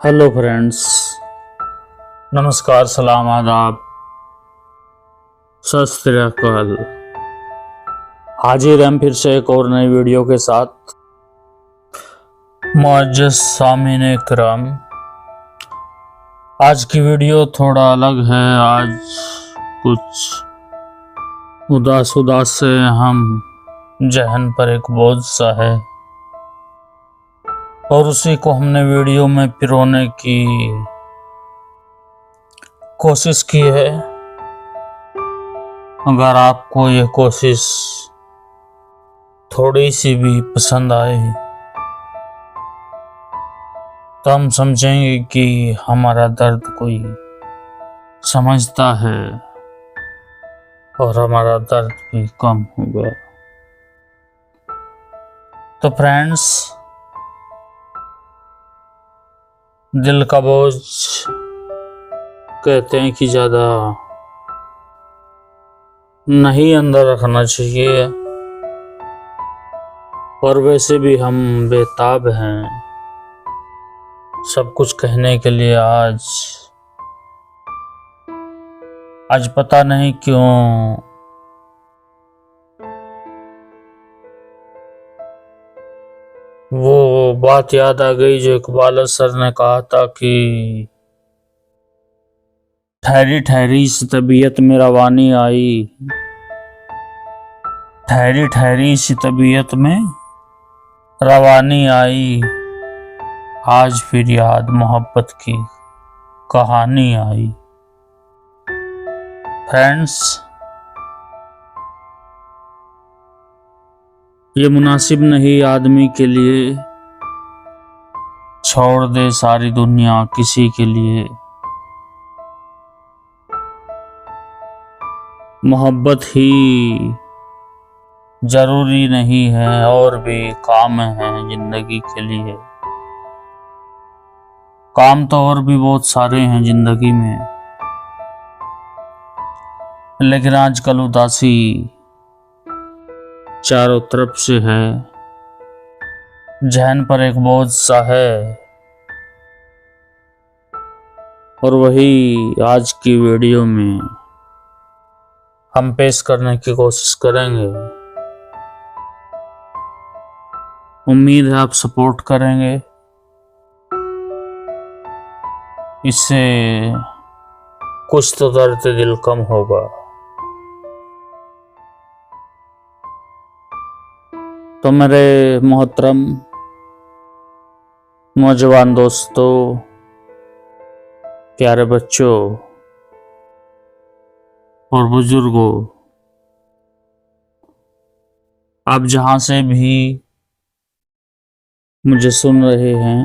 Hello friends, नमस्कार, सलाम, आदाब, सत श्री अकाल। हाजिर हम फिर से एक और नई वीडियो के साथ। मुअज्जज़ सामीन इकराम, आज की वीडियो थोड़ा अलग है। आज कुछ उदास उदास से हम जहन पर एक बोझ सा है और उसी को हमने वीडियो में पिरोने की कोशिश की है। अगर आपको ये कोशिश थोड़ी सी भी पसंद आए तो हम समझेंगे कि हमारा दर्द कोई समझता है और हमारा दर्द भी कम होगा। तो फ्रेंड्स, दिल का बोझ कहते हैं कि ज़्यादा नहीं अंदर रखना चाहिए, और वैसे भी हम बेताब हैं सब कुछ कहने के लिए। आज पता नहीं क्यों वो बात याद आ गई जो इकबाल सर ने कहा था कि ठहरी ठहरी सी तबीयत में रवानी आई, ठहरी ठहरी सी तबीयत में रवानी आई, आज फिर याद मोहब्बत की कहानी आई। फ्रेंड्स, ये मुनासिब नहीं आदमी के लिए छोड़ दे सारी दुनिया किसी के लिए। मोहब्बत ही जरूरी नहीं है, और भी काम है जिंदगी के लिए। काम तो और भी बहुत सारे हैं जिंदगी में, लेकिन आजकल उदासी चारों तरफ से है, जहन पर एक बोझ सा है, और वही आज की वीडियो में हम पेश करने की कोशिश करेंगे। उम्मीद है आप सपोर्ट करेंगे, इससे कुछ तो दर्द दिल कम होगा। तो मेरे मोहतरम नौजवान दोस्तों, प्यारे बच्चों और बुजुर्गों, आप जहां से भी मुझे सुन रहे हैं,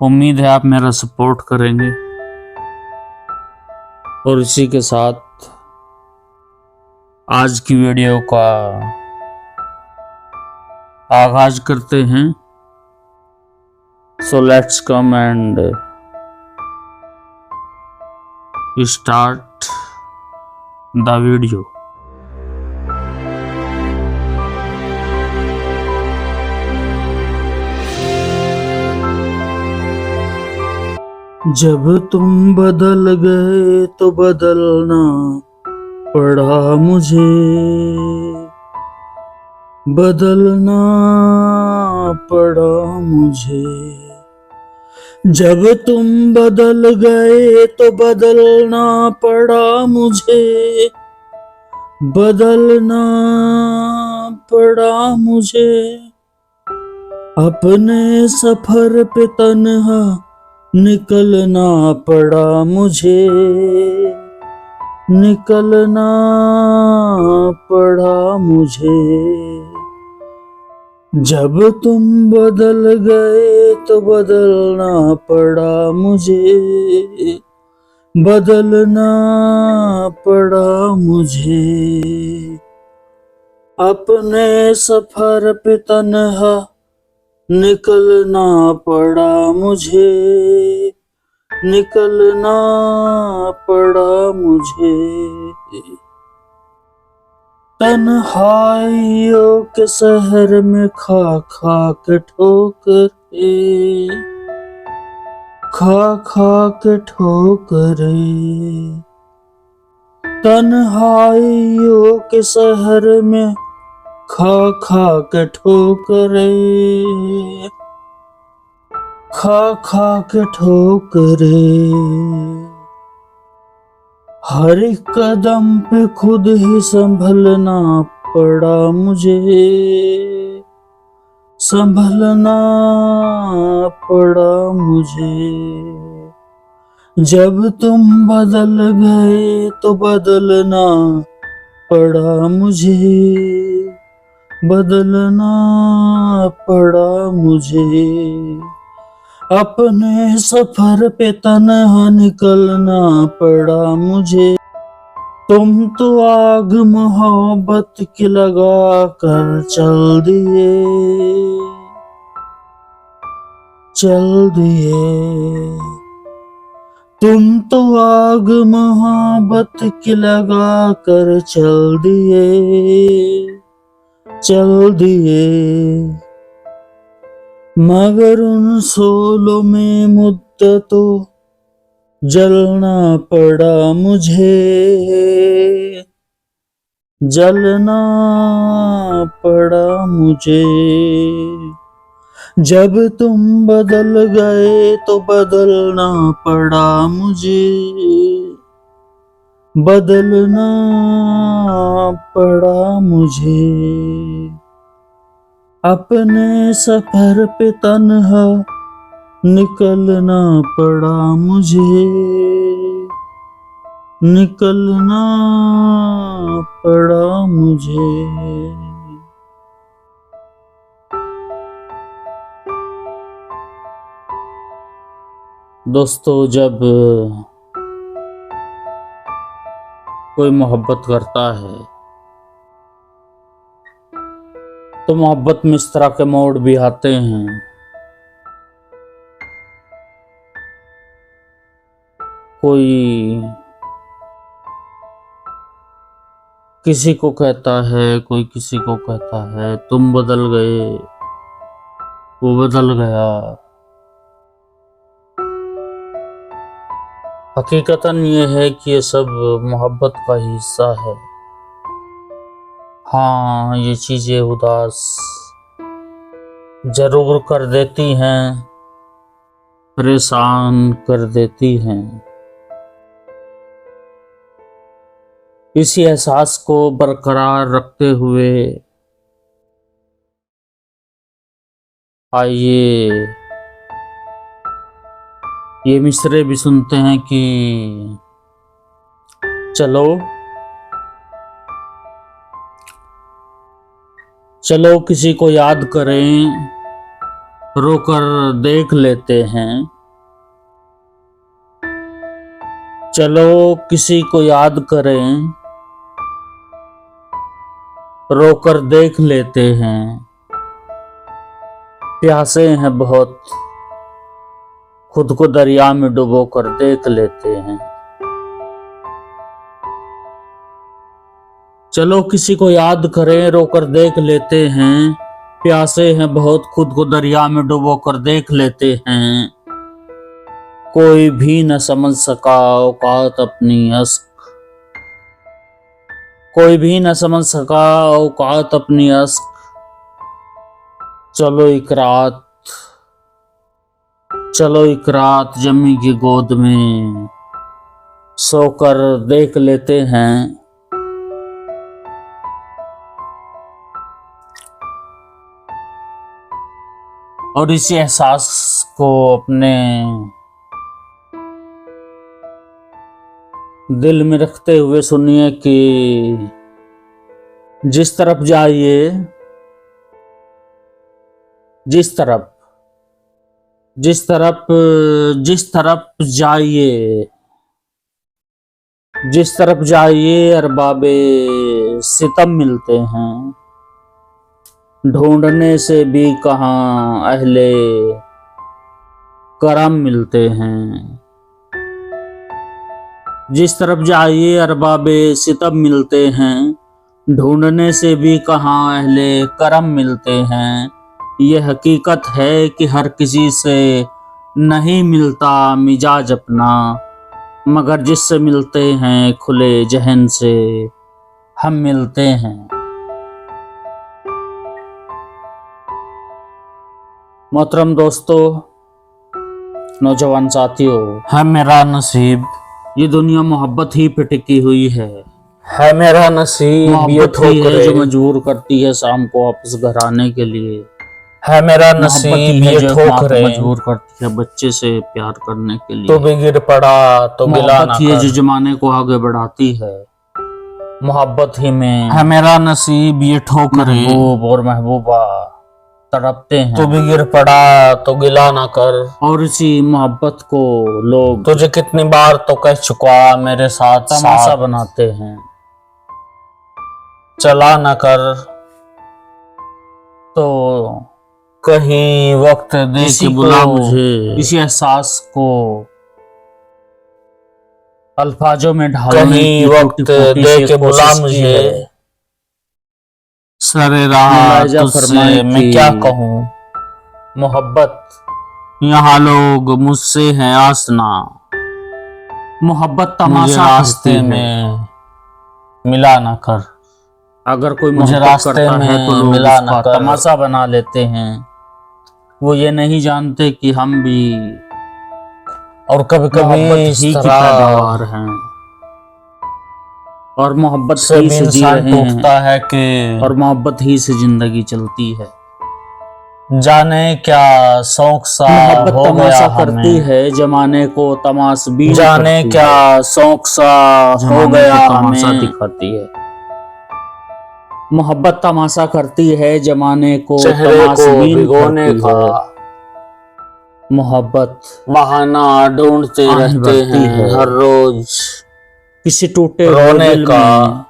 उम्मीद है आप मेरा सपोर्ट करेंगे। और इसी के साथ आज की वीडियो का आगाज करते हैं। So let's come and start the video. जब तुम बदल गए तो बदलना पड़ा मुझे, बदलना पड़ा मुझे। जब तुम बदल गए तो बदलना पड़ा मुझे, बदलना पड़ा मुझे। अपने सफर पे तन्हा निकलना पड़ा मुझे, निकलना पड़ा मुझे। जब तुम बदल गए तो बदलना पड़ा मुझे, बदलना पड़ा मुझे। अपने सफर पे तन्हा निकलना पड़ा मुझे, निकलना पड़ा मुझे। तन्हाइयों के शहर में खा खा के ठोकरे, खा खा के ठोकरे, तन्हाइयों के शहर में खा खा के ठोकरे, खा खा के ठोकरे, हर एक कदम पे खुद ही संभलना पड़ा मुझे, संभलना पड़ा मुझे। जब तुम बदल गए तो बदलना पड़ा मुझे, बदलना पड़ा मुझे। अपने सफर पे तन्हा निकलना पड़ा मुझे। तुम तो आग मोहब्बत की लगा कर चल दिए, चल दिए। तुम तो आग मोहब्बत की लगा कर चल दिए, चल दिए। मगर उन सोलों में मुद्दतों जलना पड़ा मुझे, जलना पड़ा मुझे। जब तुम बदल गए तो बदलना पड़ा मुझे, बदलना पड़ा मुझे। अपने सफर पे तन्हा निकलना पड़ा मुझे, निकलना पड़ा मुझे। दोस्तों, जब कोई मोहब्बत करता है तो मोहब्बत में इस तरह के मोड़ भी आते हैं। कोई किसी को कहता है, कोई किसी को कहता है तुम बदल गए, वो बदल गया। हकीकतन ये है कि ये सब मोहब्बत का ही हिस्सा है। हाँ, ये चीजें उदास जरूर कर देती हैं, परेशान कर देती हैं। इसी एहसास को बरकरार रखते हुए आइए ये मिसरे भी सुनते हैं कि चलो चलो किसी को याद करें, रोकर देख लेते हैं। चलो किसी को याद करें, रोकर देख लेते हैं। प्यासे हैं बहुत, खुद को दरिया में डुबो कर देख लेते हैं। चलो किसी को याद करें, रोकर देख लेते हैं। प्यासे हैं बहुत, खुद को दरिया में डुबो कर देख लेते हैं। कोई भी न समझ सका औकात अपनी अश्क, कोई भी न समझ सका औकात अपनी अश्क। चलो एक रात, चलो एक रात जम्मी की गोद में सोकर देख लेते हैं। और इसी एहसास को अपने दिल में रखते हुए सुनिए कि जिस तरफ जाइए, जिस तरफ जिस तरफ जिस तरफ जाइए, जिस तरफ जाइए अरबाबे सितम मिलते हैं। ढूंढने से भी कहाँ अहले करम मिलते हैं। जिस तरफ जाइए अरबाबे सितम मिलते हैं। ढूंढने से भी कहाँ अहले करम मिलते हैं। ये हकीकत है कि हर किसी से नहीं मिलता मिजाज अपना, मगर जिससे मिलते हैं खुले जहन से हम मिलते हैं। मोहतरम दोस्तों, नौजवान साथियों, है मेरा नसीब, ये दुनिया मोहब्बत ही पे टिकी हुई है मेरा नसीब, ये मोहब्बत ही है ठोकरें जो मजबूर करती है शाम को वापस घर आने के लिए। है मेरा मोहब्बत नसीब, ही है ये जो एक माँ को ठोकरें मजबूर करती है बच्चे से प्यार करने के लिए। तो भी गिर पड़ा तो गिला ना मोहब्बत ही है जो कर। जमाने को आगे बढ़ाती है। मोहब्बत ही में है मेरा नसीब, ये ठोकरें महबूब और महबूबा तड़पते हैं। तो भी गिर पड़ा तो गिला ना कर। और इसी मोहब्बत को लोग तुझे कितनी बार तो कह चुका मेरे साथ तमाशा साथ बनाते हैं। चला ना कर। तो कहीं वक्त दे इसी के बुला को, मुझे, इसी एहसास को अल्फाजों में ढालने कहीं की वक्त टूटी-फूटी दे सी के बुला कोशिश की मुझे। है। सरे रहा मुलाहिजा तुझसे फरमाए मैं कि क्या कहूँ, मोहब्बत यहाँ लोग मुझसे हैं आसना, मोहब्बत मुझे तमाशा रास्ते करती है। में मिला ना कर। अगर कोई मुझे मोहब्बत रास्ते करता है तो में लोग मिला ना उसका कर। तमाशा बना लेते हैं। वो ये नहीं जानते कि हम भी और कभी मोहब्बत कभी इस ही की तरह पैदावार हैं और मोहब्बत से ही भी से जी इंसान रहे हैं टूटता है कि और मोहब्बत ही से जिंदगी चलती है। जाने क्या शौक सा मोहब्बत हो तमाशा गया करती हमें, है जमाने को तमाशबीन जाने करती क्या है। शौक सा हो जमाने गया को तमाशा हमें। दिखाती है। मोहब्बत तमाशा करती है जमाने को चेहरे को तमाशबीन भिगोने करती का है। मोहब्बत बहाना ढूंढते आहें रहते भरती हैं है। हर रोज किसी टूटे हुए रोने दिल का। में,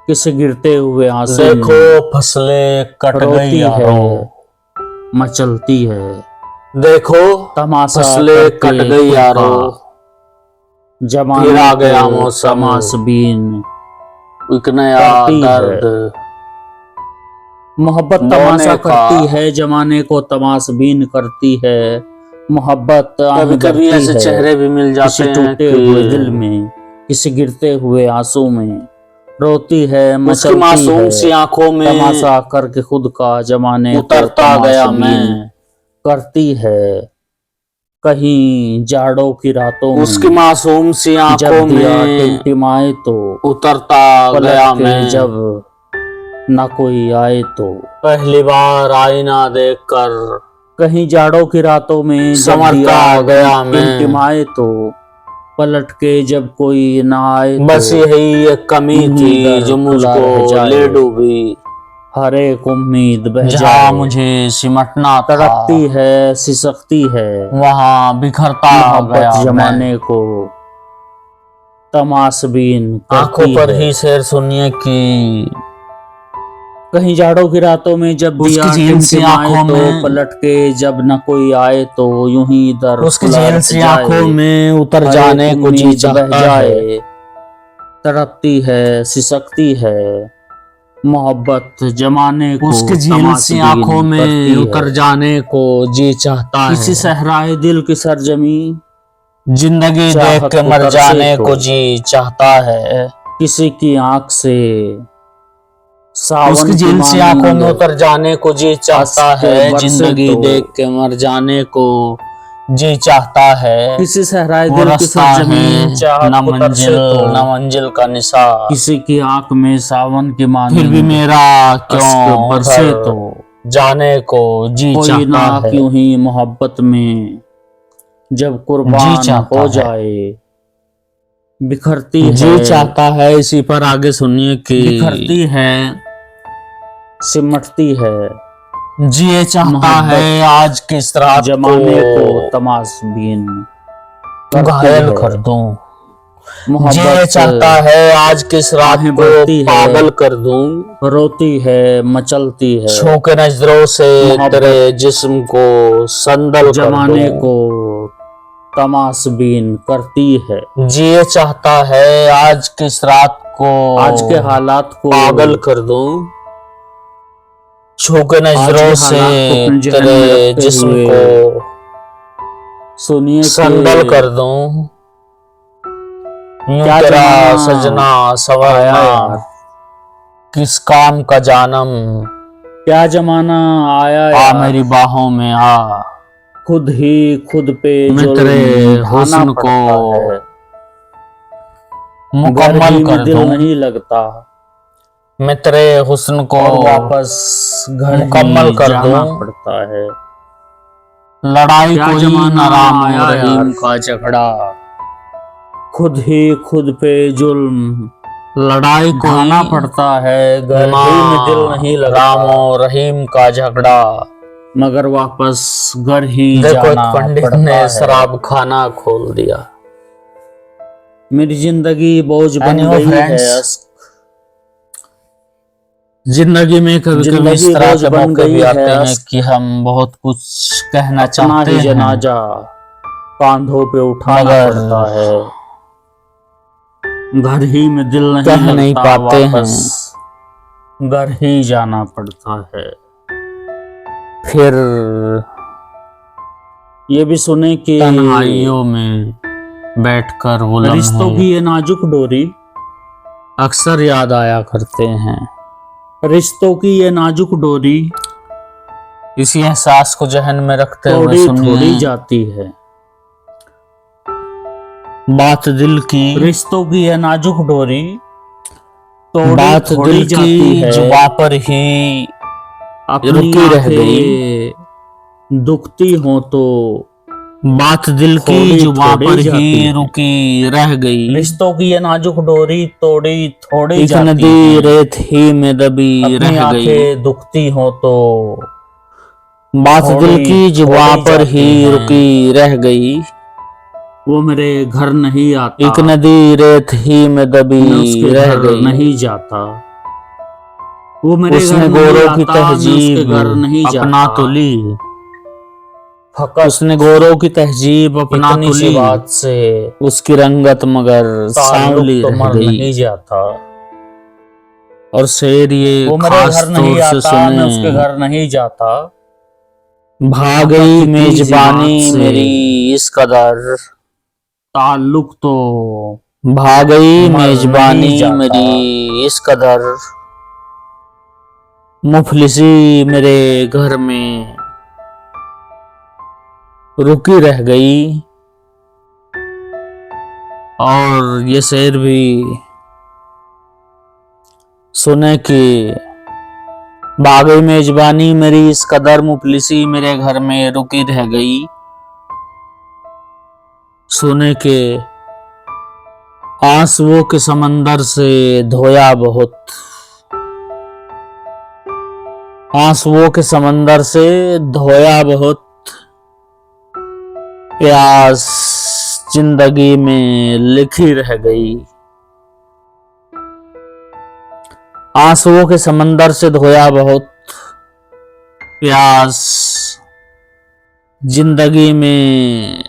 किसी गिरते हुए आंसू देखो में फसलें कट गई रोती है, यारों, मचलती है। देखो तमाशा फसलें करके कट गई खुद का यारों, जमाने फिर आ गया को मौसम, तमाशबीन एक नया करती है। दर्द मोहब्बत बोने तमाशा का। करती है जमाने को तमाशबीन करती है। मोहब्बत कभी आहें कभी भरती ऐसे है चेहरे भी मिल जाते किसी हैं टूटे हुए दिल कि में, किसी गिरते हुए आंसू में रोती है, उसकी मचलती मासूम सी है। आंखों में तमाशा करके खुद का जमाने को उतरता गया तमाशबीन मैं। करती है। कहीं जाड़ों की रातों उसकी में मासूम सी आंखों जब दिया में टिमटिमाए तो उतरता पलट गया के मैं। जब ना कोई आए तो। पहली बार आईना देखकर कहीं जाड़ों की रातों में जब संवरता दिया गया मैं। टिमटिमाए तो पलट के जब कोई ना आए बस तो यही एक कमी थी उम्मीद जो खुला रह मुझको जाए। ले डूबी, हर एक उम्मीद बह जहाँ जाए। मुझे सिमटना था तड़पती है, सिसकती है, वहाँ बिखरता मोहब्बत गया मैं। जमाने को तमाशबीन आंखों करती पर है। ही शेर सुनिए कि कहीं जाड़ों की रातों में जब उसकी दिया झील सी टिमटिमाए आंखों तो में, पलट के जब न कोई आए तो यूं ही दर उसकी खुला झील रह सी जाए। आंखों में उतर हर जाने एक को जी उम्मीद बह चाहता है। जाए। तड़पती है, सिसकती है, मोहब्बत जमाने को उसकी झील सी तमाशबीन आंखों में करती उतर है। जाने को जी चाहता किसी है। सहराए दिल की सरजमी जिंदगी देख चाहत के को मर तरसे जाने तो को जी चाहता है। किसी की आंख से सावन उसकी की झील सी आंखों में मानिंद उतर जाने को जी चाहता हंस के है। बरसे जिंदगी तो देख के मर जाने को जी चाहता है। किसी सहराए वो दिल की रास्ता सरजमी है चाहत न को तरसे मंजिल तो न मंजिल का निशान, किसी की आंख में सावन की मानिंद फिर भी मेरा अश्क क्यों बरसे उधर तो जाने को जी कोई चाहता ना है। क्यों ही मोहब्बत में जब जी कुर्बान चाहता हो है। जाए। बिखरती जी है, चाहता है। इसी पर आगे सुनिए कि बिखरती है, सिमटती है, जिए चाहता मोहब्बत है आज किस रात जमाने को को तमाशबीन करती घायल है। कर दूं। जिए मोहब्बत चाहता है आज किस रात आहें को भरती है, पागल कर दूं। रोती है, मचलती है, छूके नजरों से मोहब्बत तेरे जिस्म को संदल कर जमाने दूं। को तमाशबीन करती है। जिए चाहता है आज की इस रात को, आज के हालात को पागल कर दूं, छू के नजरों से अपने जहन में तेरे रखते जिस्म हुए को सुनिए संदल कि कर दूं, यूं क्या तेरा जमाना सजना आया सवरना यार, किस काम का जानम, क्या जमाना आया आ यार, मेरी बाहों में आ, खुद ही खुद पे मैं तेरे जुल्म ढाना हुस्न पड़ता को है। घर मुकम्मल ही में कर दिल दूं, नहीं लगता, मैं तेरे हुस्न को और वापस घर मुकम्मल ही कर जाना दूं, पड़ता है। लड़ाई क्या कोई जमाना न राम आया और रहीम यार, का झगड़ा, खुद ही खुद पे जुल्म लड़ाई ढाना कोई पड़ता है। घर ना ही में दिल नहीं राम लगता, और रहीम का झगड़ा। मगर वापस घर ही देखो एक जाना पंडित पड़ता ने है। शराब खाना खोल दिया। मेरी जिंदगी बोझ बन Anyway, गई है friends, अश्क, जिंदगी में कभी कभी इस जिंदगी तरह बोझ के बन मौके गई भी है आते हैं अश्क, कि हम बहुत कुछ कहना अपना चाहते ही हैं जनाजा कांधों पे उठाना मगर पड़ता है। घर ही में दिल नहीं कह नहीं लगता, पाते वापस हैं। घर ही जाना पड़ता है। फिर ये भी सुने कि तन्हाइयों में बैठकर वो रिश्तों लम्हे की ये नाजुक डोरी, अक्सर याद आया करते हैं। रिश्तों की ये नाजुक डोरी इसी एहसास को जहन में रखते हुए तोड़ी थोड़ी सुनिए जाती है। बात दिल की, रिश्तों की ये नाजुक डोरी तोड़ी बात थोड़ी दिल जाती की है। जुबां पर ही अपनी रुकी रह गई, आंखें दुखती हो तो बात दिल की थोड़ी जुबां थोड़ी पर जाती ही है। रुकी रह गई। रिश्तों की ये नाजुक डोरी तोड़ी थोड़ी एक जाती नदी है। रेत ही में दबी अपनी रह गई, आंखें दुखती हो तो बात दिल थोड़ी की जुबां थोड़ी पर जाती ही हैं। रुकी रह गई। वो मेरे घर नहीं आता, एक नदी रेत ही में दबी मैं उसके रह घर गई। नहीं जाता। वो मेरे घर उसने नहीं गोरों की आता, मैं उसके तहजीब घर नहीं अपना जाता। तो ली, फकत उसने गोरों की तहजीब अपना इतनी तो सी ली, बात से उसकी रंगत मगर ताल्लुक सांवली तो रह मर गई। नहीं जाता। और शेर ये वो मेरे खास घर नहीं तौर से आता, मैं उसके सुने, घर नहीं जाता। भाग फकत गई इतनी सी बात मेजबानी से मेरी इस कदर, ताल्लुक तो भाग गई मर नहीं मेजबानी जाता। मेरी इस कदर, मुफलिसी मेरे घर में रुकी रह गई। और ये शेर भी सुने कि बागई मेजबानी मेरी इस कदर, मुफलिसी मेरे घर में रुकी रह गई। सुने के आंसुओं के समंदर से धोया बहुत, आंसुओं के समंदर से धोया बहुत, प्यास जिंदगी में लिखी रह गई। आंसुओं के समंदर से धोया बहुत, प्यास जिंदगी में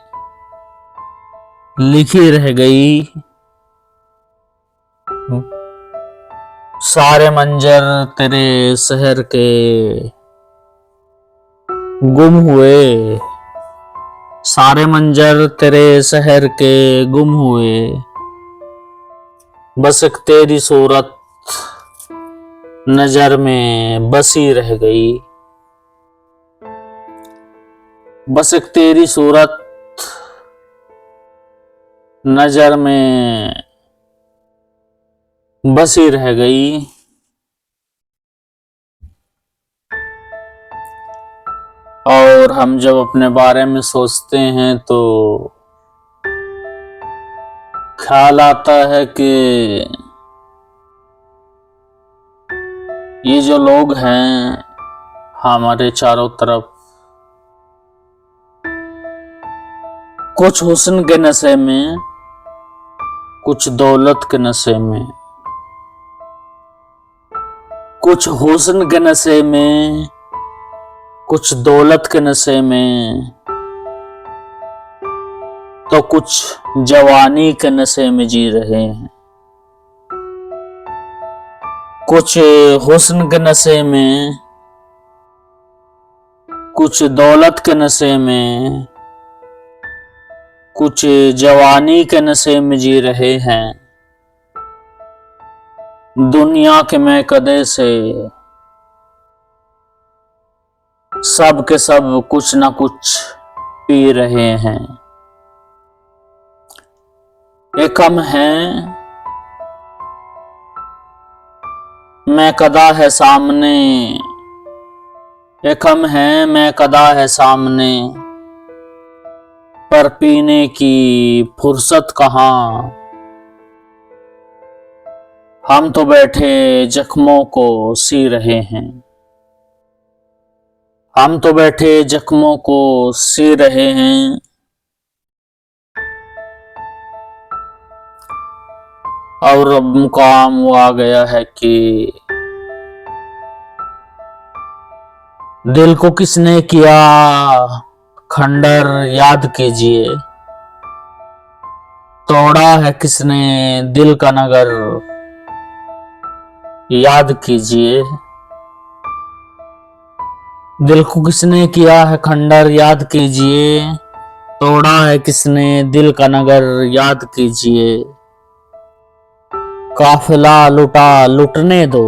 लिखी रह गई। सारे मंजर तेरे शहर के गुम हुए, सारे मंजर तेरे शहर के गुम हुए, बस एक तेरी सूरत नजर में बसी रह गई। बस एक तेरी सूरत नजर में बसी रह गई। और हम जब अपने बारे में सोचते हैं तो ख्याल आता है कि ये जो लोग हैं हमारे चारों तरफ, कुछ हुस्न के नशे में, कुछ दौलत के नशे में, कुछ हुस्न के नशे में, कुछ दौलत के नशे में, तो कुछ जवानी के नशे में जी रहे हैं, कुछ हुस्न के नशे में, कुछ दौलत के नशे में, कुछ जवानी के नशे में जी रहे हैं। दुनिया के मैकदे से सब के सब कुछ ना कुछ पी रहे हैं। एक हम हैं, मैकदा है सामने, एक हम हैं, मैकदा है सामने, पर पीने की फुर्सत कहाँ। हम तो बैठे जख्मों को सी रहे हैं, हम तो बैठे जख्मों को सी रहे हैं। और अब मुकाम वो आ गया है कि दिल को किसने किया खंडर याद कीजिए, तोड़ा है किसने दिल का नगर याद कीजिए। दिल को किसने किया है खंडर याद कीजिए, तोड़ा है किसने दिल का नगर याद कीजिए। काफिला लुटा लुटने दो,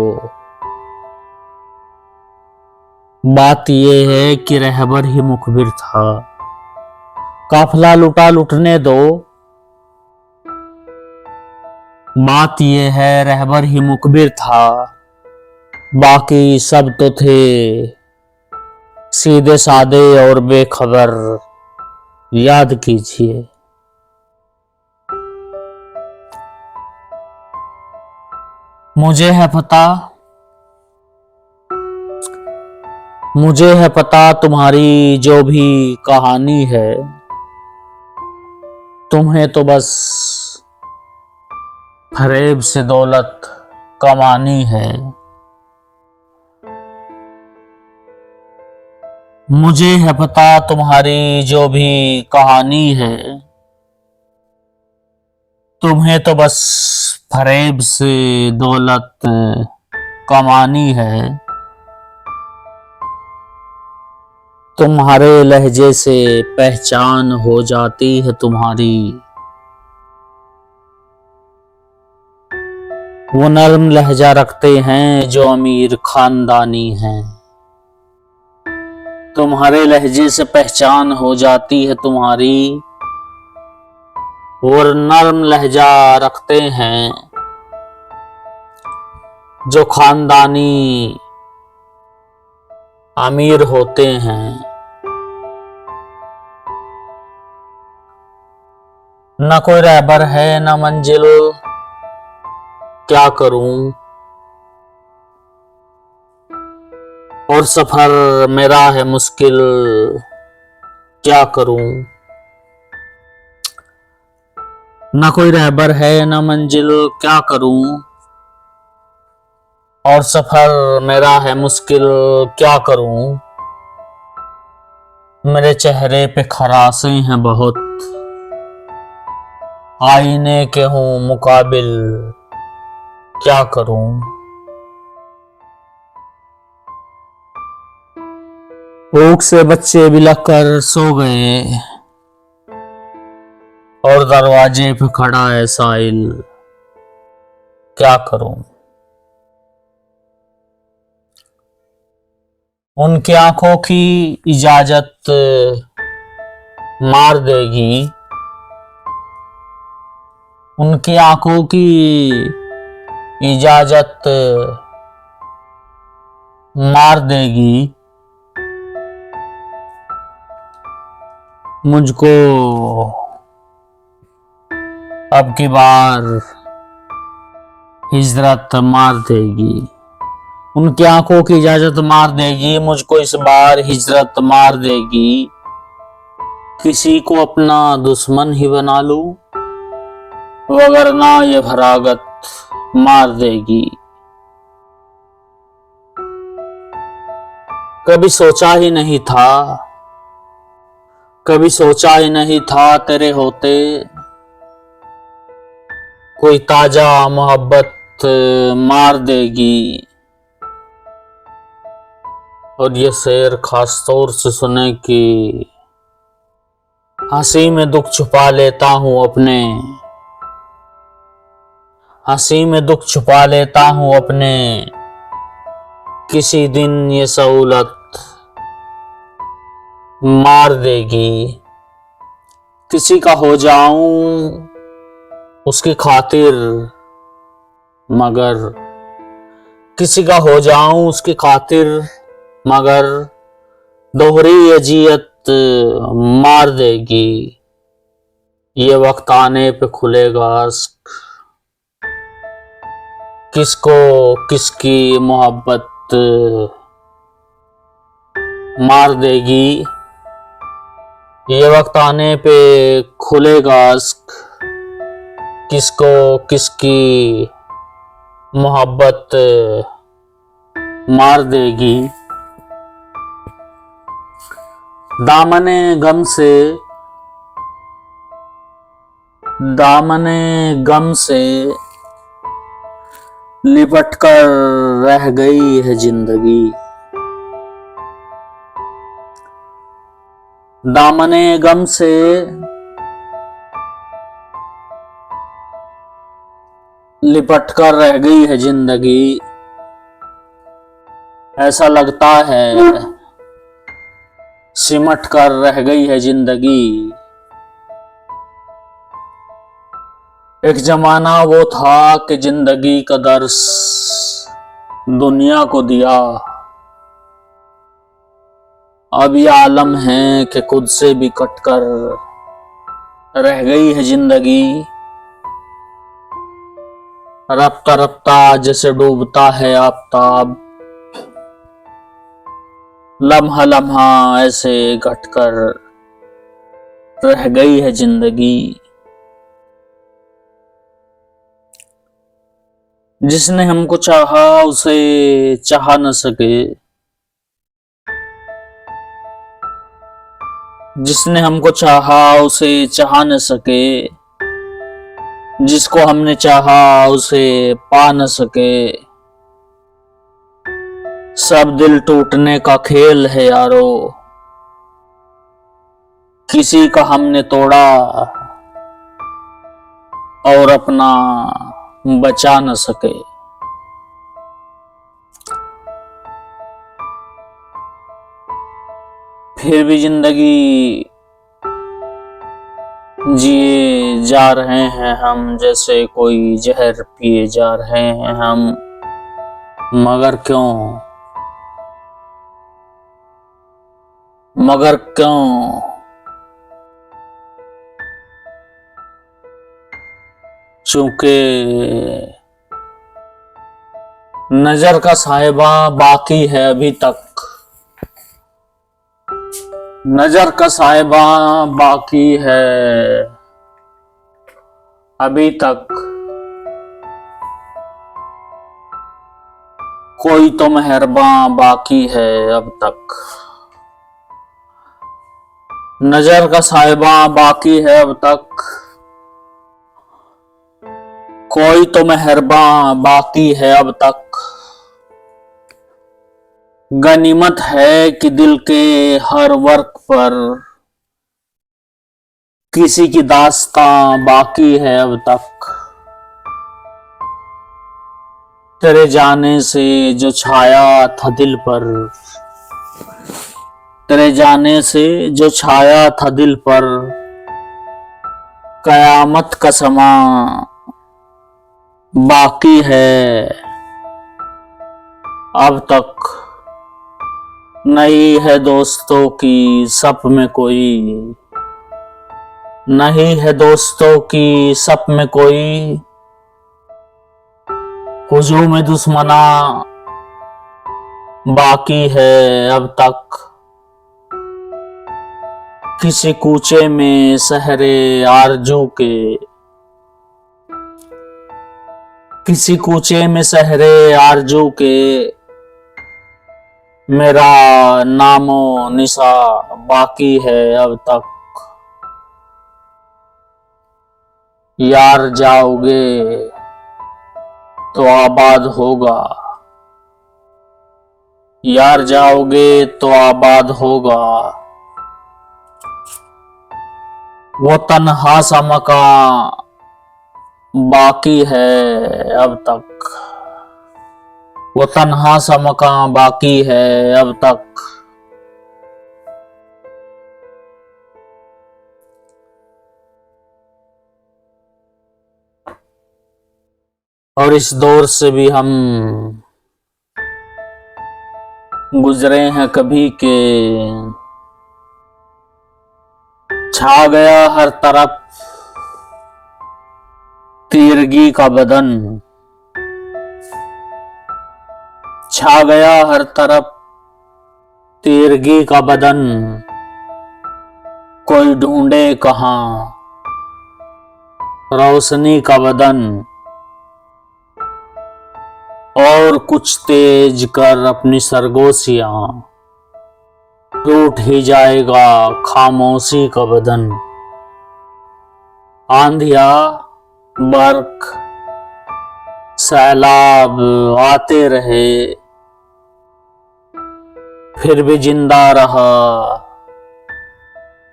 बात यह है कि रहबर ही मुखबिर था। काफिला लुटा लुटने दो, बात यह है रहबर ही मुखबिर था। बाकी सब तो थे सीधे सादे और बेखबर याद कीजिए। मुझे है पता, मुझे है पता तुम्हारी जो भी कहानी है, तुम्हें तो बस फरेब से दौलत कमानी है। मुझे है पता तुम्हारी जो भी कहानी है, तुम्हें तो बस फरेब से दौलत कमानी है। तुम्हारे लहजे से पहचान हो जाती है तुम्हारी, वो नर्म लहजा रखते हैं जो अमीर खानदानी हैं। तुम्हारे लहजे से पहचान हो जाती है तुम्हारी, और नर्म लहजा रखते हैं जो खानदानी अमीर होते हैं। न कोई रहबर है न मंजिल, क्या करूं, और सफर मेरा है मुश्किल, क्या करूं। न कोई रहबर है न मंजिल, क्या करूं, और सफर मेरा है मुश्किल, क्या करूं। मेरे चेहरे पे खरासे हैं बहुत, आईने के हूं मुकाबिल, क्या करूं। भूख से बच्चे बिलख कर सो गए, और दरवाजे पे खड़ा है साइल, क्या करूं। उनकी आंखों की इजाजत मार देगी, उनकी आंखों की इजाजत मार देगी। मुझको अब की बार हिजरत मार देगी, उनकी आंखों की इजाजत मार देगी। मुझको इस बार हिजरत मार देगी। किसी को अपना दुश्मन ही बना लूं, वगरना ये फरागत मार देगी। कभी सोचा ही नहीं था कभी सोचा ही नहीं था तेरे होते कोई ताजा मोहब्बत मार देगी। और ये शेर खास तौर से सुने कि हंसी में दुख छुपा लेता हूँ अपने, हंसी में दुख छुपा लेता हूँ अपने, किसी दिन ये सहूलत मार देगी। किसी का हो जाऊं उसकी खातिर, मगर किसी का हो जाऊं उसकी खातिर, मगर दोहरी अजियत मार देगी। ये वक्त आने पे खुलेगा अश्क, किसको किसकी मोहब्बत मार देगी। ये वक्त आने पे खुलेगा अश्क, किसको किसकी मोहब्बत मार देगी। दामने गम से, दामने गम से लिपट कर रह गई है जिंदगी। दामने गम से लिपट कर रह गई है जिंदगी। ऐसा लगता है सिमट कर रह गई है जिंदगी। एक जमाना वो था कि जिंदगी का दर्स दुनिया को दिया। अब ये आलम है कि खुद से भी कट कर रह गई है जिंदगी। रफ्ता रफ्ता जैसे डूबता है आफताब, लम्हा लम्हा ऐसे घट कर रह गई है जिंदगी। जिसने हमको चाहा उसे चाहा न सके, जिसने हमको चाहा उसे चाहा न सके, जिसको हमने चाहा उसे पा न सके। सब दिल टूटने का खेल है यारो, किसी का हमने तोड़ा और अपना बचा न सके। फिर भी जिंदगी जिए जा रहे हैं हम, जैसे कोई जहर पिए जा रहे हैं हम। मगर क्यों, मगर क्यों, चूंकि नजर का साहिबा बाकी है अभी तक, नजर का साहिबा बाकी है अभी तक। कोई तो मेहरबान बाकी है अब तक। नजर का साहिबा बाकी है अब तक, कोई तो मेहरबान बाकी है अब तक। गनीमत है कि दिल के हर वर्क पर किसी की दास्तां बाकी है अब तक। तेरे जाने से जो छाया था दिल पर, तेरे जाने से जो छाया था दिल पर, कयामत का समा बाकी है अब तक। नहीं है दोस्तों की सप में कोई, नहीं है दोस्तों की सप में कोई, हुजूम दुश्मना बाकी है अब तक। किसी कूचे में सहरे आरजू के, किसी कूचे में सहरे आरजू के, मेरा नामो निशा बाकी है अब तक। यार जाओगे तो आबाद होगा, यार जाओगे तो आबाद होगा। वो तन्हा सा मकान बाकी है अब तक, वो तन्हा सा मकान बाकी है अब तक। और इस दौर से भी हम गुजरे हैं कभी के, छा गया हर तरफ तीरगी का बदन, छा गया हर तरफ तीरगी का बदन। कोई ढूंढे कहां रोशनी का बदन, और कुछ तेज कर अपनी सरगोशियां, टूट ही जाएगा खामोशी का बदन। आंधिया बर्क सैलाब आते रहे, फिर भी जिंदा रहा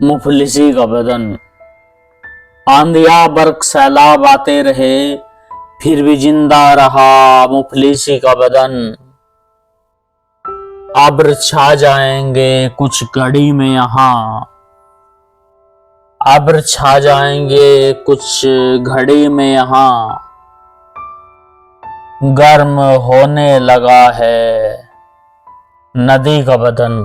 मुफलिसी का बदन। आंधिया बर्क सैलाब आते रहे, फिर भी जिंदा रहा मुफलिसी का बदन। अब्र छा जाएंगे कुछ घड़ी में यहाँ, अब्र छा जाएंगे कुछ घड़ी में यहाँ। गर्म होने लगा है नदी का बदन,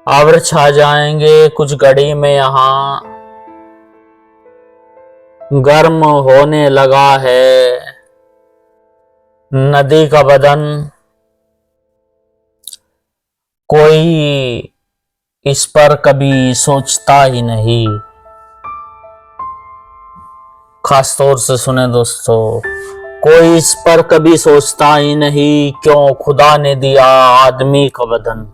अब्र छा जाएंगे कुछ घड़ी में यहाँ। गर्म होने लगा है नदी का बदन। कोई इस पर कभी सोचता ही नहीं, खास तौर से सुने दोस्तों, कोई इस पर कभी सोचता ही नहीं क्यों खुदा ने दिया आदमी का बदन।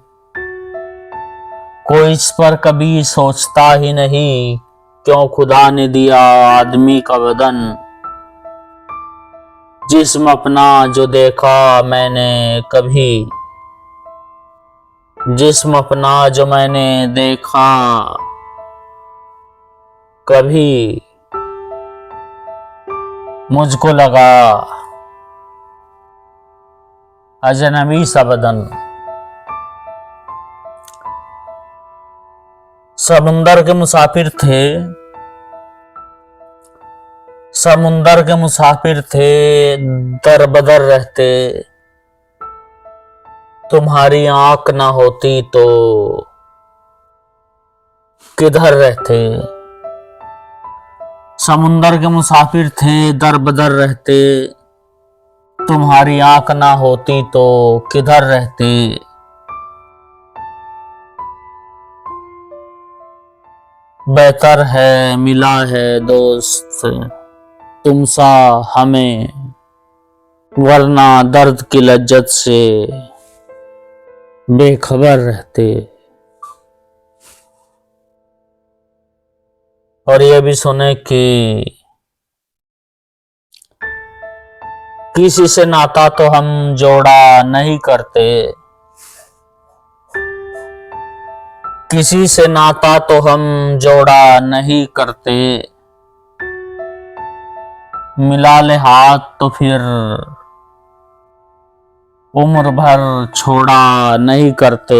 कोई इस पर कभी सोचता ही नहीं क्यों खुदा ने दिया आदमी का बदन। जिस्म अपना जो देखा मैंने कभी, जिस्म अपना जो मैंने देखा कभी, मुझको लगा अजनबी सा बदन। समुंदर के मुसाफिर थे, समुंदर के मुसाफिर थे, दर बदर रहते। तुम्हारी आंख ना होती तो किधर रहते। समुंदर के मुसाफिर थे, दर बदर रहते। तुम्हारी आंख ना होती तो किधर रहते। बेहतर है मिला है दोस्त तुमसा हमें, वरना दर्द की लज्जत से बेखबर रहते। और ये भी सुने कि किसी से नाता तो हम जोड़ा नहीं करते, किसी से नाता तो हम जोड़ा नहीं करते। मिला ले हाथ तो फिर उम्र भर छोड़ा नहीं करते।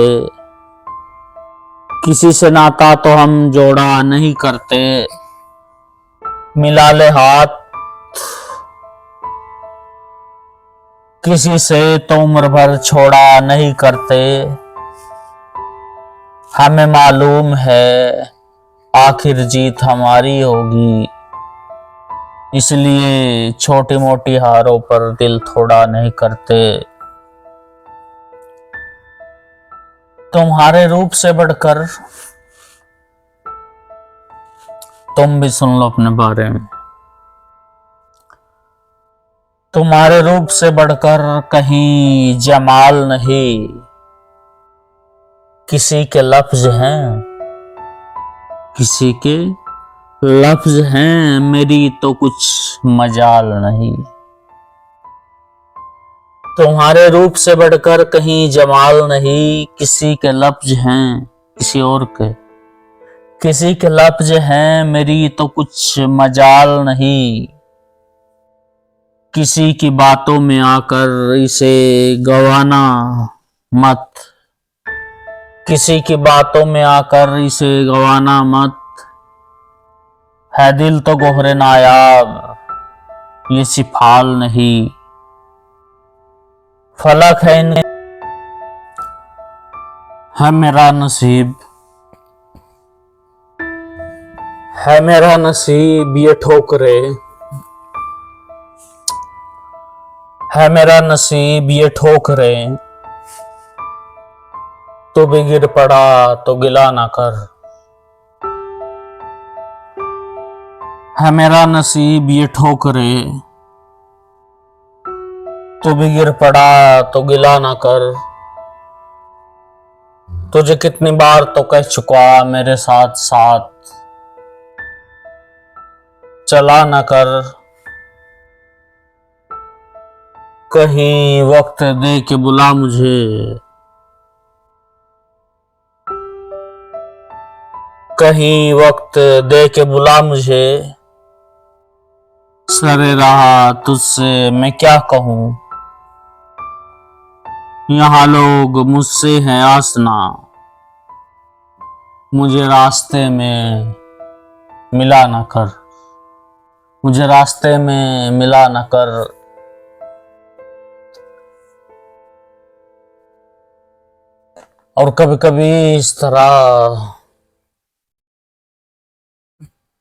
किसी से नाता तो हम जोड़ा नहीं करते। मिला ले हाथ किसी से तो उम्र भर छोड़ा नहीं करते। हमें मालूम है आखिर जीत हमारी होगी, इसलिए छोटी मोटी हारों पर दिल थोड़ा नहीं करते। तुम्हारे रूप से बढ़कर तुम भी सुन लो अपने बारे में। तुम्हारे रूप से बढ़कर कहीं जमाल नहीं, किसी के लफ्ज हैं, किसी के लफ्ज हैं, मेरी तो कुछ मजाल नहीं। तुम्हारे रूप से बढ़कर कहीं जमाल नहीं, किसी के लफ्ज हैं, किसी और के, किसी के लफ्ज हैं, मेरी तो कुछ मजाल नहीं। किसी की बातों में आकर इसे गवाना मत, किसी की बातों में आकर इसे गवाना मत। है दिल तो गोहरे नायाब, ये सिफाल नहीं। फलक है इन है मेरा नसीब, है मेरा नसीब ये ठोकरे, है मेरा नसीब ये ठोकरे। तो भी गिर पड़ा तो गिला ना कर, है मेरा नसीब ये ठोकरे। तो भी गिर पड़ा तो गिला ना कर। तुझे कितनी बार तो कह चुका मेरे साथ साथ चला ना कर। कहीं वक्त दे के बुला मुझे, कहीं वक्त दे के बुला मुझे। सरे रहा तुझसे मैं क्या कहूँ, यहाँ लोग मुझसे हैं आसना, मुझे रास्ते में मिला ना कर, मुझे रास्ते में मिला ना कर। और कभी कभी इस तरह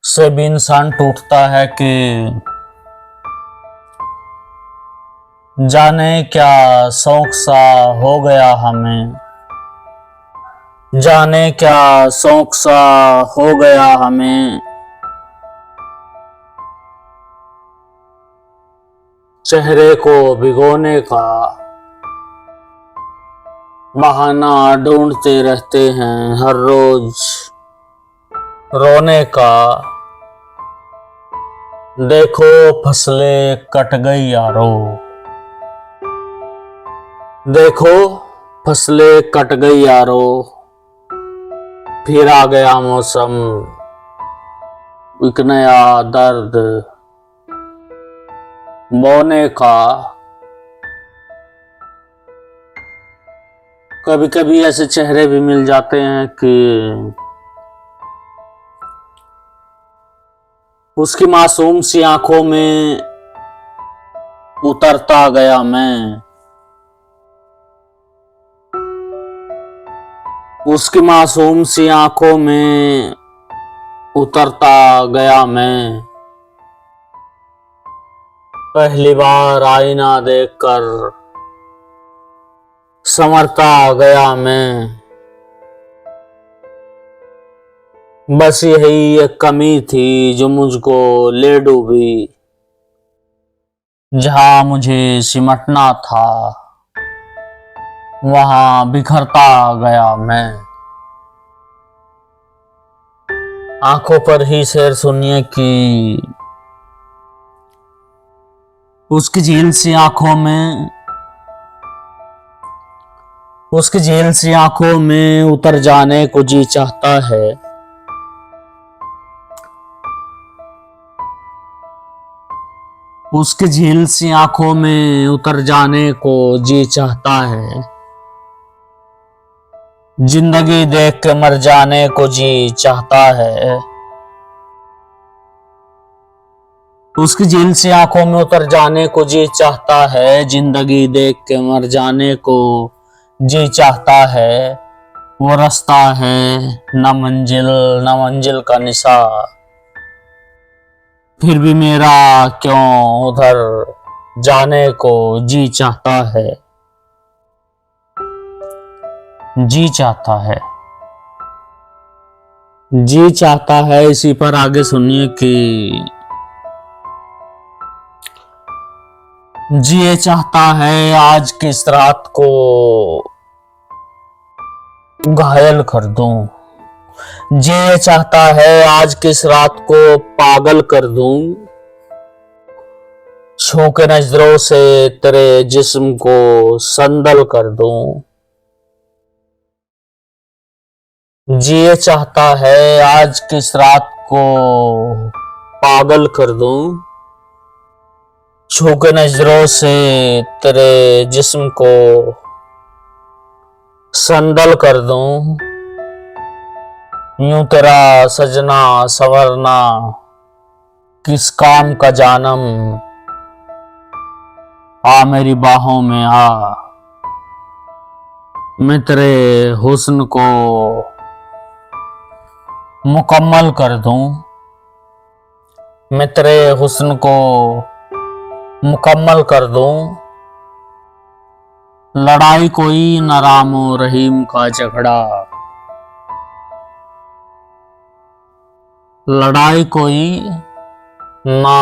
से भी इंसान टूटता है कि जाने क्या शौक सा हो गया हमें, जाने क्या शौक सा हो गया हमें। चेहरे को भिगोने का बहाना ढूंढते रहते हैं हर रोज, रोने का। देखो फसलें कट गई यारो, देखो फसलें कट गई यारो। फिर आ गया मौसम, एक नया दर्द बोने का। कभी कभी ऐसे चेहरे भी मिल जाते हैं कि उसकी मासूम सी आंखों में उतरता गया मैं, उसकी मासूम सी आंखों में उतरता गया मैं। पहली बार आईना देखकर संवरता गया मैं। बस यही एक कमी थी जो मुझको ले डूबी, जहां मुझे सिमटना था वहां बिखरता गया मैं। आंखों पर ही शेर सुनिए कि उसकी झील सी आंखों में, उसकी झील सी आंखों में उतर जाने को जी चाहता है। उसकी झील सी आंखों में उतर जाने को जी चाहता है। जिंदगी देख के मर जाने को जी चाहता है। उसकी झील सी आंखों में उतर जाने को जी चाहता है। जिंदगी देख के मर जाने को जी चाहता है। वो रास्ता है न मंजिल, न मंजिल का निशा, फिर भी मेरा क्यों उधर जाने को जी चाहता है, जी चाहता है, जी चाहता है। इसी पर आगे सुनिए कि जिए चाहता है आज की इस रात को घायल कर दूं, जिए चाहता है आज की इस रात को पागल कर दूं, छू के नजरों से तेरे जिस्म को संदल कर दूं। जिए चाहता है आज की इस रात को पागल कर दूं, छू के नजरों से तेरे जिस्म को संदल कर दूं। यूं तेरा सजना संवरना किस काम का जानम, आ मेरी बाहों में आ, मैं तेरे हुस्न को मुकम्मल कर दूं, मैं तेरे हुस्न को मुकम्मल कर दूं। लड़ाई कोई न रामो रहीम का झगड़ा, लड़ाई कोई ना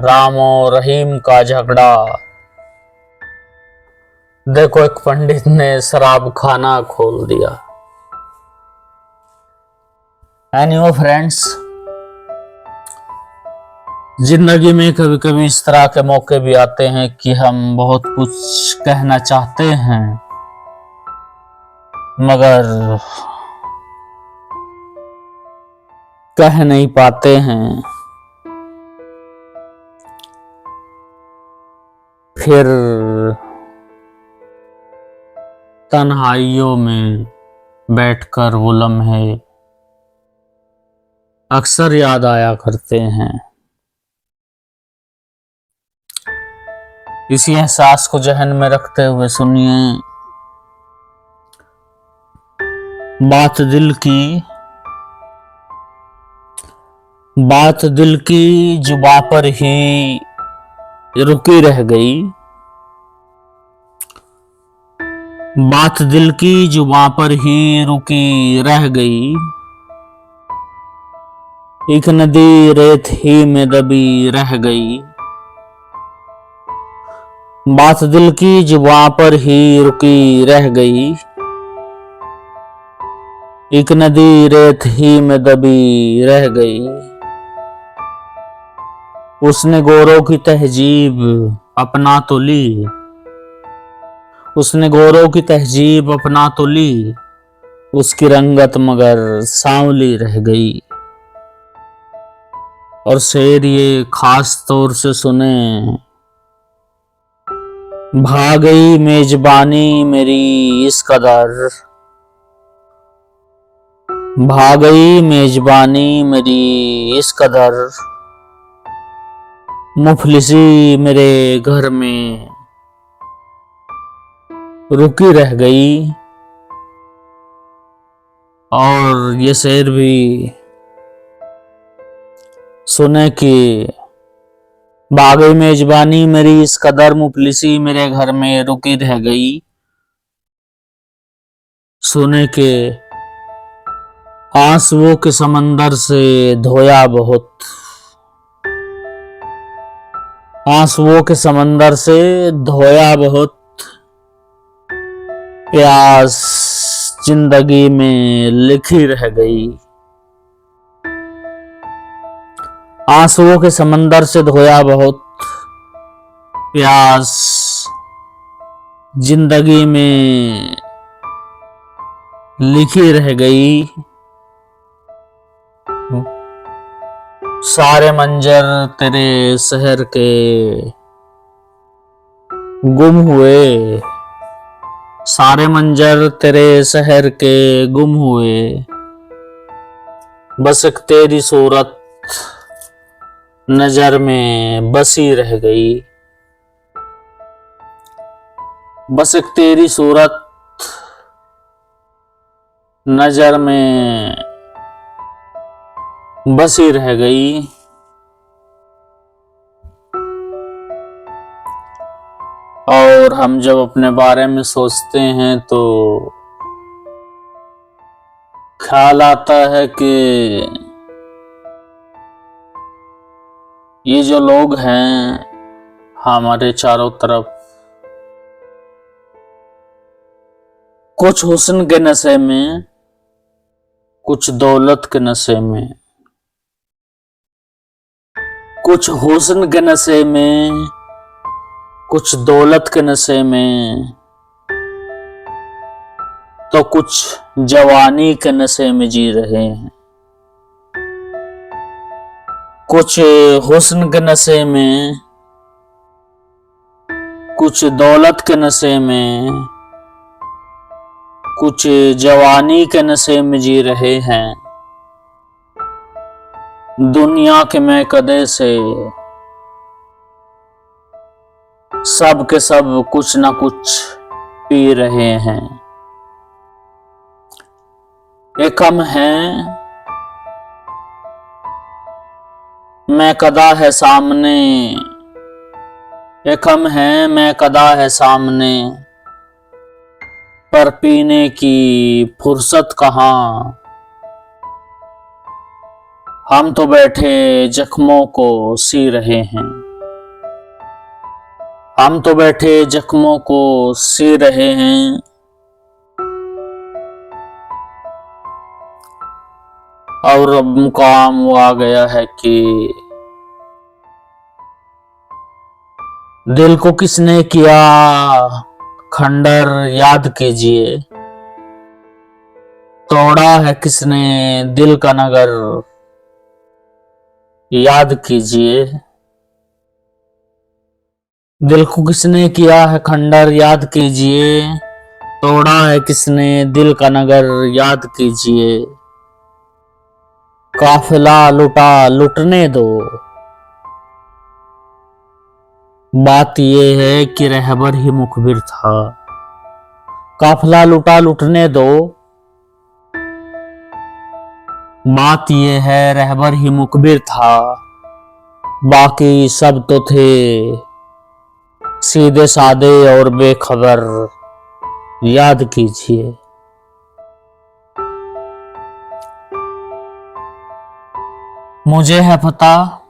रामो रहीम का झगड़ा। देखो एक पंडित ने शराब खाना खोल दिया। एनीवे फ्रेंड्स, जिंदगी में कभी कभी इस तरह के मौके भी आते हैं कि हम बहुत कुछ कहना चाहते हैं मगर कह नहीं पाते हैं। फिर तन्हाइयों में बैठकर वो लम्हे अक्सर याद आया करते हैं। इसी एहसास को जहन में रखते हुए सुनिए बात दिल की, बात दिल की जुबां पर ही रुकी रह गई, बात दिल की जुबां पर ही रुकी रह गई। एक नदी रेत ही में दबी रह गई, बात दिल की जुबां पर ही रुकी रह गई। एक नदी रेत ही में दबी रह गई। उसने गोरों की तहजीब अपना तो ली, उसने गोरों की तहजीब अपना तो ली, उसकी रंगत मगर सांवली रह गई। और शेर ये खास तौर से सुने, भाग गई मेजबानी मेरी इस कदर, भाग गई मेजबानी मेरी इस कदर, मुफलिसी मेरे घर में रुकी रह गई। और ये शेर भी सुने कि भाग गई मेजबानी मेरी इस कदर, मुफलिसी मेरे घर में रुकी रह गई। सुने के आंसुओं के समंदर से धोया बहुत, आंसुओं के समंदर से धोया बहुत, प्यास जिंदगी में लिखी रह गई। आंसुओं के समंदर से धोया बहुत, प्यास जिंदगी में लिखी रह गई। सारे मंजर तेरे शहर के गुम हुए, सारे मंजर तेरे शहर के गुम हुए, बस एक तेरी सूरत नजर में बसी रह गई, बस एक तेरी सूरत नजर में बसी रह गई। और हम जब अपने बारे में सोचते हैं तो ख्याल आता है कि ये जो लोग हैं हमारे चारों तरफ। कुछ हुस्न के नशे में, कुछ दौलत के नशे में, कुछ हुस्न के नशे में, कुछ दौलत के नशे में, तो कुछ जवानी के नशे में जी रहे हैं। कुछ हुस्न के नशे में, कुछ दौलत के नशे में, कुछ जवानी के नशे में जी रहे हैं। दुनिया के मैकदे से सब के सब कुछ ना कुछ पी रहे हैं। एक हम हैं, मैकदा है सामने, एक हम हैं, मैकदा है सामने, पर पीने की फुर्सत कहाँ। हम तो बैठे जख्मों को सी रहे हैं। हम तो बैठे जख्मों को सी रहे हैं। और अब मुकाम वो आ गया है कि दिल को किसने किया खंडर याद कीजिए। तोड़ा है किसने दिल का नगर याद कीजिए। दिल को किसने किया है खंडर याद कीजिए। तोड़ा है किसने दिल का नगर याद कीजिए। काफिला लुटा लुटने दो, बात यह है कि रहबर ही मुखबिर था। काफिला लुटा लुटने दो, बात यह है रहबर ही मुखबिर था। बाकी सब तो थे सीधे सादे और बेखबर याद कीजिए। मुझे है पता,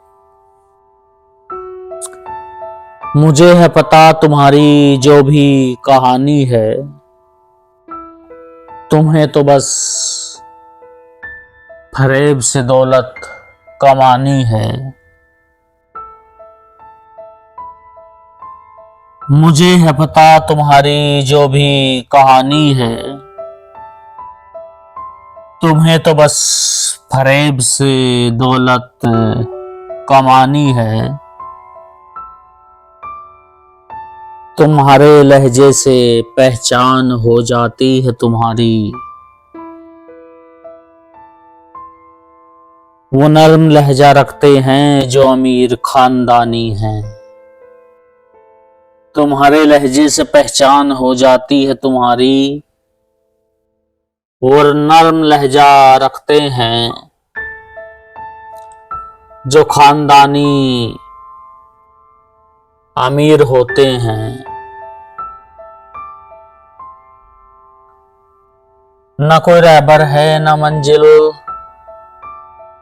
मुझे है पता तुम्हारी जो भी कहानी है। तुम्हें तो बस फरेब से दौलत कमानी है। मुझे है पता तुम्हारी जो भी कहानी है। तुम्हें तो बस फरेब से दौलत कमानी है। तुम्हारे लहजे से पहचान हो जाती है तुम्हारी। वो नर्म लहजा रखते हैं जो अमीर खानदानी हैं। तुम्हारे लहजे से पहचान हो जाती है तुम्हारी। और नर्म लहजा रखते हैं जो खानदानी अमीर होते हैं। न कोई रहबर है न मंजिल,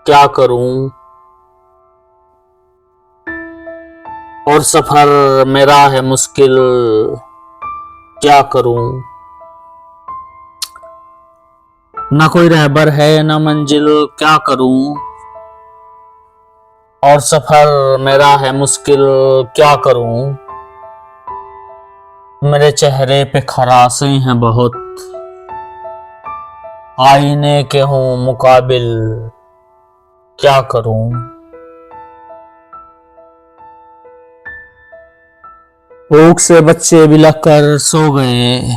क्या करूं। और सफर मेरा है मुश्किल, क्या करूं। न कोई रहबर है न मंजिल, क्या करूं। और सफर मेरा है मुश्किल, क्या करूं। मेरे चेहरे पे खरासे हैं बहुत, आईने के हूं मुकाबिल, क्या करूं। भूख से बच्चे बिलख कर सो गए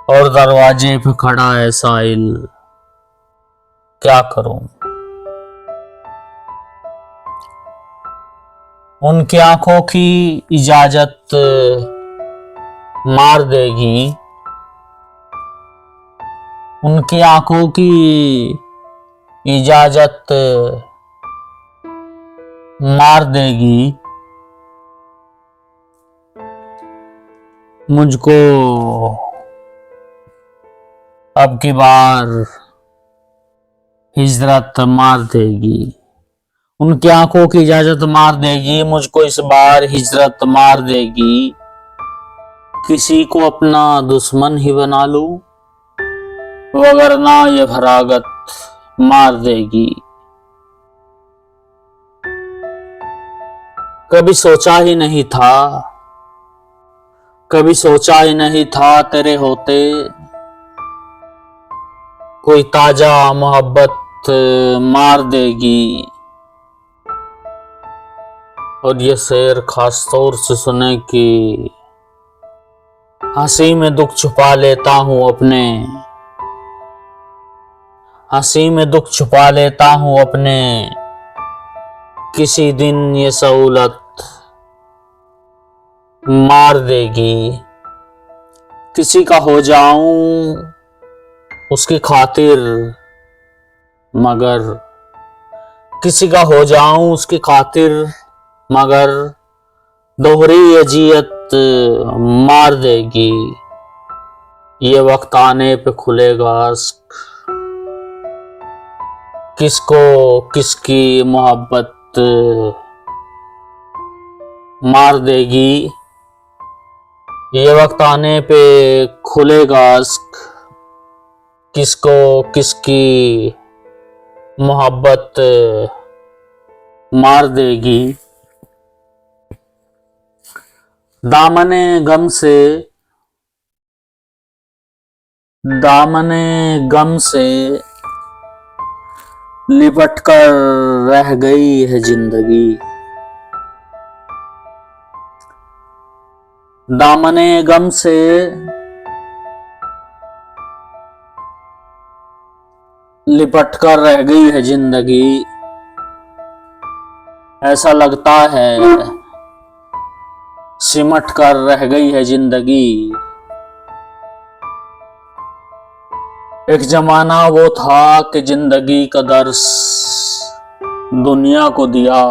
और दरवाजे पे खड़ा है साइल, क्या करूं। उनकी आंखों की इजाजत मार देगी। उनकी आंखों की इजाजत मार देगी। मुझको अब की बार हिजरत मार देगी। उनकी आंखों की इजाजत मार देगी, मुझको इस बार हिजरत मार देगी। किसी को अपना दुश्मन ही बना लूं, वगरना ये फरागत मार देगी। कभी सोचा ही नहीं था, कभी सोचा ही नहीं था तेरे होते कोई ताजा मोहब्बत मार देगी। और ये शेर खास तौर से सुने कि हंसी में दुख छुपा लेता हूं अपने, हंसी में दुख छुपा लेता हूं अपने, किसी दिन ये सहूलत मार देगी। किसी का हो जाऊं उसकी खातिर, मगर किसी का हो जाऊं उसकी खातिर, मगर दोहरी अजियत मार देगी। ये वक्त आने पे खुलेगा अश्क, किसको किसकी मोहब्बत मार देगी। ये वक्त आने पे खुलेगा अश्क, किसको किसकी मोहब्बत मार देगी। दामने गम से, दामने गम से लिपट कर रह गई है जिंदगी। दामने गम से लिपट कर रह गई है जिंदगी। ऐसा लगता है सिमट कर रह गई है जिंदगी। एक जमाना वो था कि जिंदगी का दर्स दुनिया को दिया।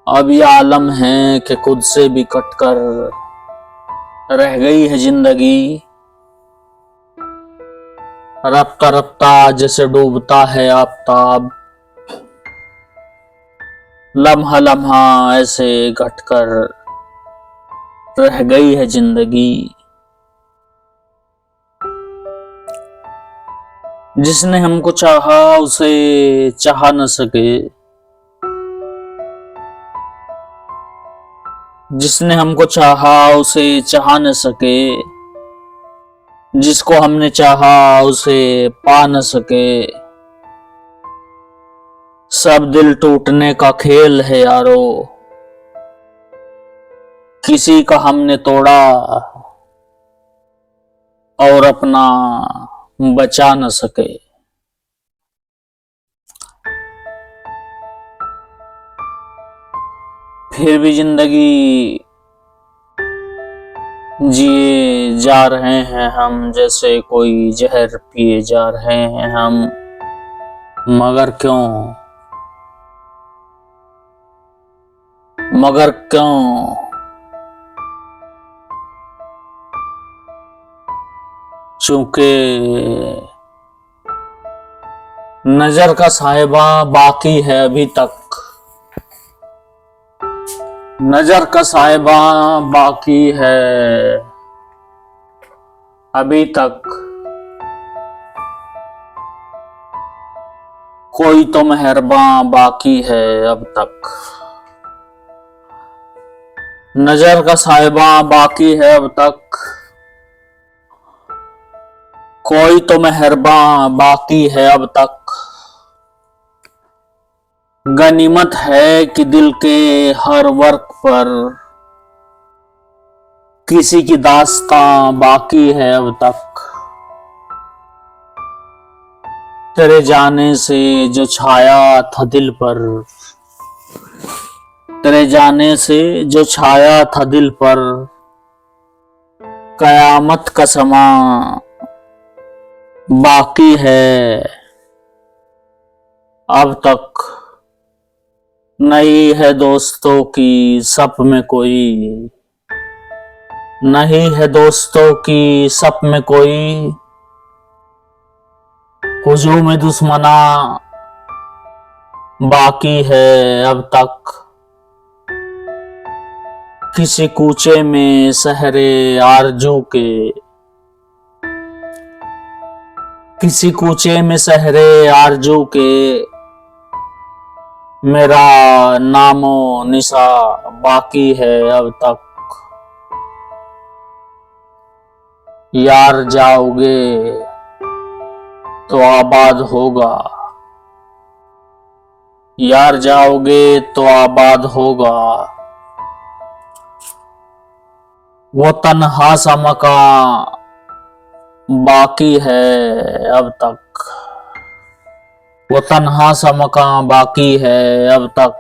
अब ये आलम है कि खुद से भी कट कर रह गई है जिंदगी। रफ्ता रफ्ता जैसे डूबता है आफताब, लम्हा लम्हा ऐसे घट कर रह गई है जिंदगी। जिसने हमको चाहा उसे चाह न सके, जिसने हमको चाहा उसे चाह न सके, जिसको हमने चाहा उसे पा न सके। सब दिल टूटने का खेल है यारो, किसी का हमने तोड़ा और अपना बचा न सके। फिर भी जिंदगी जिए जा रहे हैं हम, जैसे कोई जहर पिए जा रहे हैं हम। मगर क्यों, मगर क्यों, चूंकि नजर का साहिबा बाकी है अभी तक, नजर का साहिबा बाकी है अभी तक। कोई तो मेहरबान बाकी है अब तक, नजर का साहिबा बाकी है अब तक। कोई तो मेहरबान बाकी है अब तक। गनीमत है कि दिल के हर वर्क पर किसी की दास्तां बाकी है अब तक। तेरे जाने से जो छाया था दिल पर, तेरे जाने से जो छाया था दिल पर, कयामत का समा बाकी है अब तक। नहीं है दोस्तों की सप में कोई, नहीं है दोस्तों की सप में कोई, हुजूम दुश्मना बाकी है अब तक। किसी कूचे में सहरे आरजू के, किसी कूचे में सहरे आरजू के, मेरा नामो निशा बाकी है अब तक। यार जाओगे तो आबाद होगा, यार जाओगे तो आबाद होगा। वो तन्हा सा मकान बाकी है अब तक, वो तन्हा सा मकान बाकी है अब तक।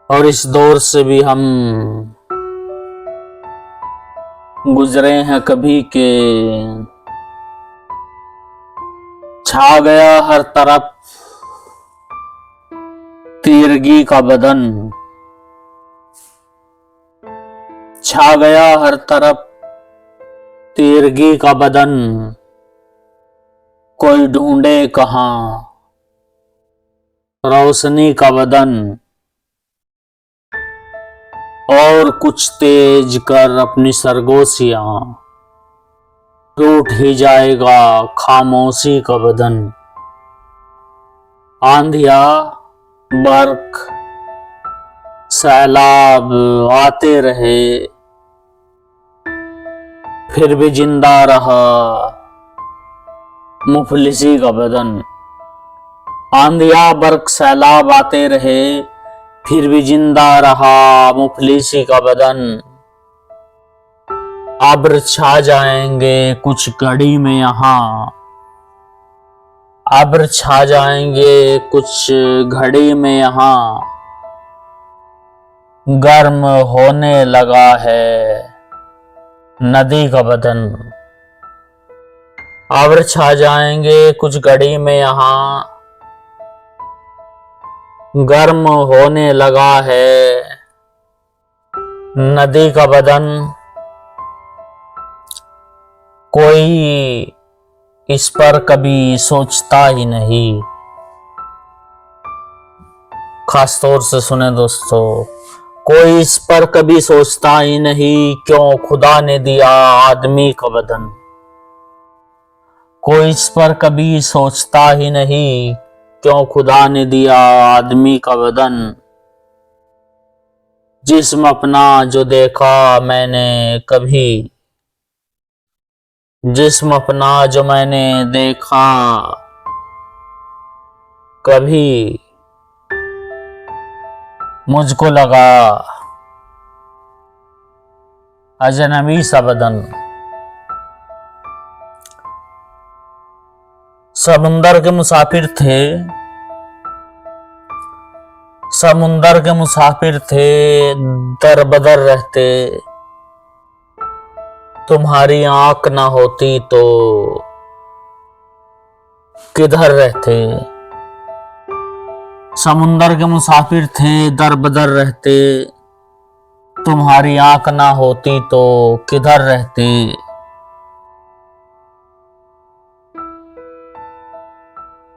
और इस दौर से भी हम गुजरे हैं कभी के, छा गया हर तरफ तीरगी का बदन, छा गया हर तरफ तीरगी का बदन। कोई ढूंढे कहां रोशनी का बदन, और कुछ तेज कर अपनी सरगोशियां, टूट ही जाएगा खामोशी का बदन। आंधिया बर्क सैलाब आते रहे, फिर भी जिंदा रहा मुफलिसी का बदन। आंधिया बर्क सैलाब आते रहे, फिर भी जिंदा रहा मुफलिसी का बदन। अब्र छा जाएंगे कुछ घड़ी में यहाँ, अब्र छा जाएंगे कुछ घड़ी में यहाँ। गर्म होने लगा है नदी का बदन, अब्र छा जाएंगे कुछ घड़ी में यहाँ। गर्म होने लगा है नदी का बदन। कोई इस पर कभी सोचता ही नहीं, खास तौर से सुने दोस्तों, कोई इस पर कभी सोचता ही नहीं क्यों खुदा ने दिया आदमी का बदन। कोई इस पर कभी सोचता ही नहीं क्यों खुदा ने दिया आदमी का बदन। जिस्म अपना जो देखा मैंने कभी, जिस्म अपना जो मैंने देखा कभी, मुझको लगा अजनबी सा बदन। समुंदर के मुसाफिर थे, समुंदर के मुसाफिर थे, दर बदर रहते। तुम्हारी आंख ना होती तो किधर रहते। समुंदर के मुसाफिर थे, दर बदर रहते। तुम्हारी आंख ना होती तो किधर रहते।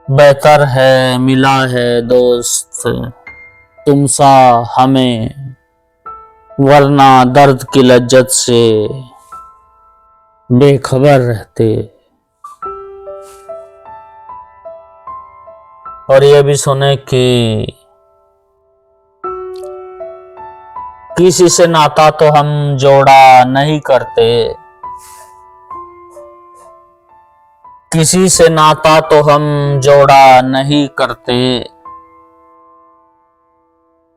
बेहतर है मिला है दोस्त तुमसा हमें, वरना दर्द की लज्जत से बेखबर रहते। और ये भी सुने कि किसी से नाता तो हम जोड़ा नहीं करते, किसी से नाता तो हम जोड़ा नहीं करते।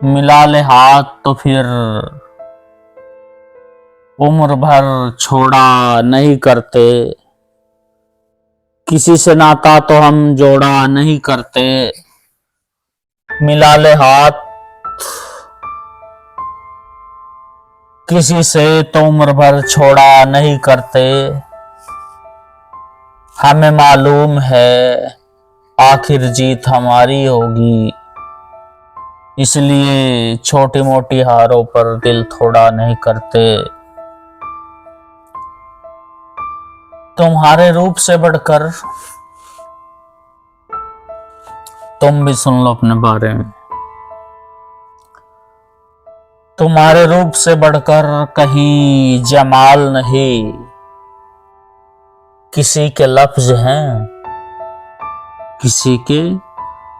मिला ले हाथ तो फिर उम्र भर छोड़ा नहीं करते। किसी से नाता तो हम जोड़ा नहीं करते। मिला ले हाथ किसी से तो उम्र भर छोड़ा नहीं करते। हमें मालूम है आखिर जीत हमारी होगी, इसलिए छोटी मोटी हारों पर दिल थोड़ा नहीं करते। तुम्हारे रूप से बढ़कर, तुम भी सुन लो अपने बारे में। तुम्हारे रूप से बढ़कर कहीं जमाल नहीं, किसी के लफ्ज हैं, किसी के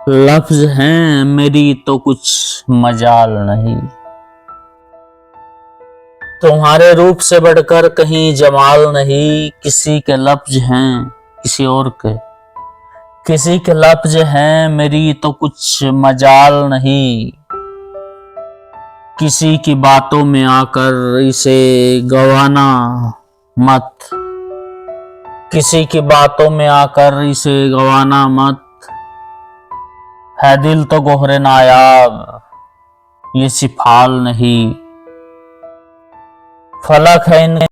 लफ्ज हैं, मेरी तो कुछ मजाल नहीं। तुम्हारे रूप से बढ़कर कहीं जमाल नहीं, किसी के लफ्ज हैं, किसी और के, किसी के लफ्ज हैं, मेरी तो कुछ मजाल नहीं। किसी की बातों में आकर इसे गवाना मत, किसी की बातों में आकर इसे गवाना मत। है दिल तो गोहरे नायाब, ये सिफाल नहीं, फलक है इनके